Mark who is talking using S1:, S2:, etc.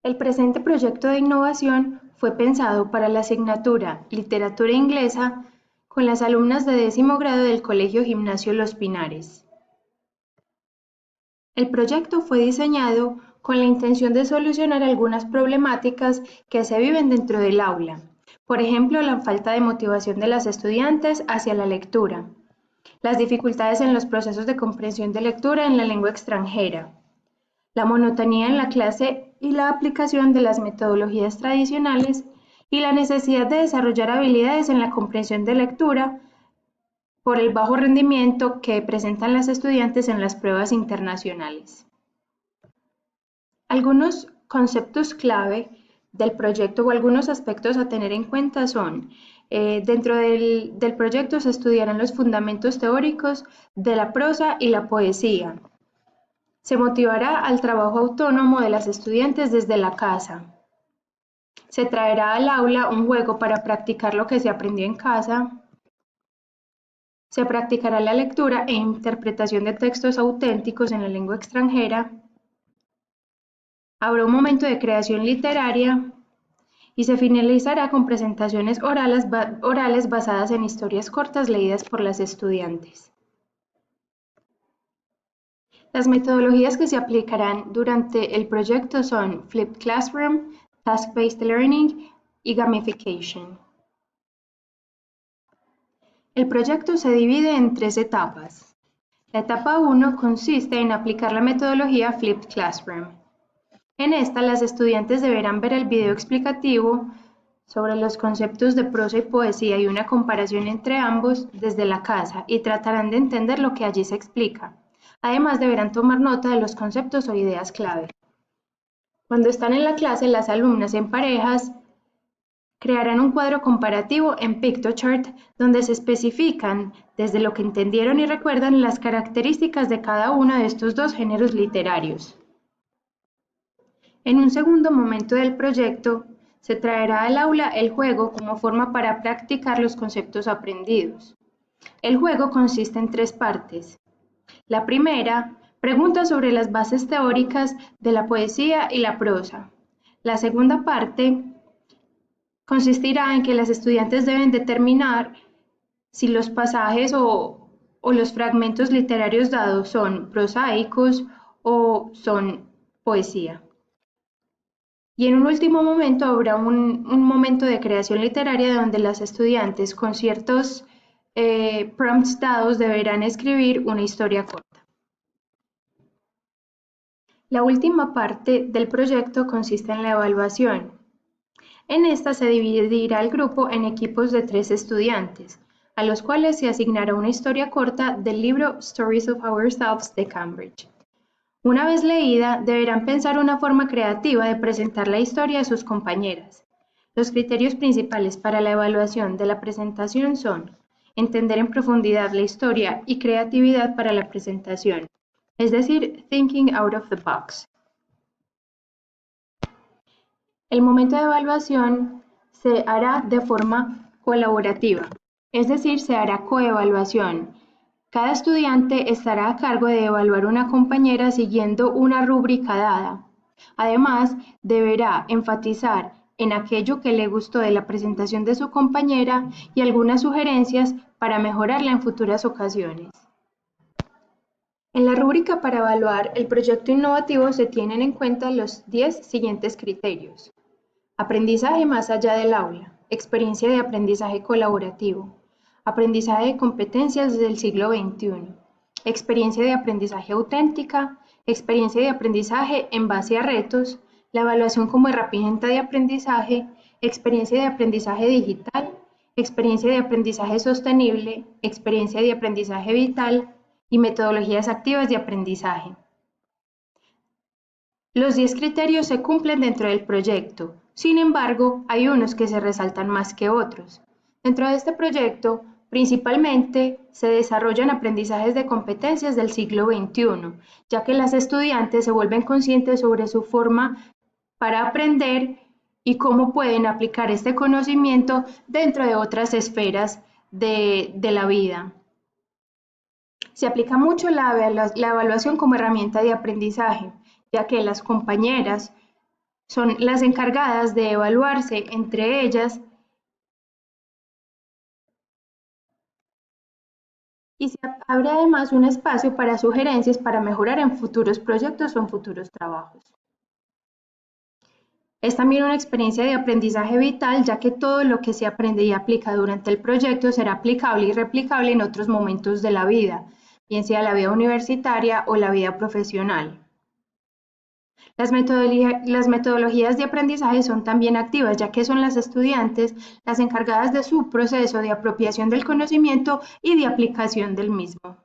S1: El presente proyecto de innovación fue pensado para la asignatura Literatura Inglesa con las alumnas de 10º grado del Colegio Gimnasio Los Pinares. El proyecto fue diseñado con la intención de solucionar algunas problemáticas que se viven dentro del aula, por ejemplo, la falta de motivación de las estudiantes hacia la lectura, las dificultades en los procesos de comprensión de lectura en la lengua extranjera, la monotonía en la clase y la aplicación de las metodologías tradicionales y la necesidad de desarrollar habilidades en la comprensión de lectura por el bajo rendimiento que presentan las estudiantes en las pruebas internacionales. Algunos conceptos clave del proyecto o algunos aspectos a tener en cuenta son, dentro del proyecto se estudiarán los fundamentos teóricos de la prosa y la poesía. Se motivará al trabajo autónomo de las estudiantes desde la casa. Se traerá al aula un juego para practicar lo que se aprendió en casa. Se practicará la lectura e interpretación de textos auténticos en la lengua extranjera. Habrá un momento de creación literaria y se finalizará con presentaciones orales basadas en historias cortas leídas por las estudiantes. Las metodologías que se aplicarán durante el proyecto son Flipped Classroom, Task-Based Learning y Gamification. El proyecto se divide en 3 etapas. La etapa 1 consiste en aplicar la metodología Flipped Classroom. En esta, las estudiantes deberán ver el video explicativo sobre los conceptos de prosa y poesía y una comparación entre ambos desde la casa y tratarán de entender lo que allí se explica. Además, deberán tomar nota de los conceptos o ideas clave. Cuando están en la clase, las alumnas en parejas crearán un cuadro comparativo en Piktochart donde se especifican, desde lo que entendieron y recuerdan, las características de cada uno de estos dos géneros literarios. En un segundo momento del proyecto, se traerá al aula el juego como forma para practicar los conceptos aprendidos. El juego consiste en 3 partes. La primera, preguntas sobre las bases teóricas de la poesía y la prosa. La segunda parte consistirá en que las estudiantes deben determinar si los pasajes o los fragmentos literarios dados son prosaicos o son poesía. Y en un último momento habrá un momento de creación literaria donde las estudiantes con ciertos prompts dados deberán escribir una historia corta. La última parte del proyecto consiste en la evaluación. En esta se dividirá el grupo en equipos de 3 estudiantes, a los cuales se asignará una historia corta del libro Stories of Ourselves de Cambridge. Una vez leída, deberán pensar una forma creativa de presentar la historia a sus compañeras. Los criterios principales para la evaluación de la presentación son entender en profundidad la historia y creatividad para la presentación, es decir, thinking out of the box. El momento de evaluación se hará de forma colaborativa, es decir, se hará coevaluación. Cada estudiante estará a cargo de evaluar una compañera siguiendo una rúbrica dada. Además, deberá enfatizar en aquello que le gustó de la presentación de su compañera y algunas sugerencias para mejorarla en futuras ocasiones. En la rúbrica para evaluar el proyecto innovativo se tienen en cuenta los 10 siguientes criterios. Aprendizaje más allá del aula, experiencia de aprendizaje colaborativo, aprendizaje de competencias del siglo XXI, experiencia de aprendizaje auténtica, experiencia de aprendizaje en base a retos, la evaluación como herramienta de aprendizaje, experiencia de aprendizaje digital, experiencia de aprendizaje sostenible, experiencia de aprendizaje vital y metodologías activas de aprendizaje. Los 10 criterios se cumplen dentro del proyecto, sin embargo, hay unos que se resaltan más que otros. Dentro de este proyecto, principalmente se desarrollan aprendizajes de competencias del siglo XXI, ya que las estudiantes se vuelven conscientes sobre su forma para aprender y cómo pueden aplicar este conocimiento dentro de otras esferas de la vida. Se aplica mucho la evaluación como herramienta de aprendizaje, ya que las compañeras son las encargadas de evaluarse entre ellas y se abre además un espacio para sugerencias para mejorar en futuros proyectos o en futuros trabajos. Es también una experiencia de aprendizaje vital, ya que todo lo que se aprende y aplica durante el proyecto será aplicable y replicable en otros momentos de la vida, bien sea la vida universitaria o la vida profesional. Las metodologías de aprendizaje son también activas, ya que son las estudiantes las encargadas de su proceso de apropiación del conocimiento y de aplicación del mismo.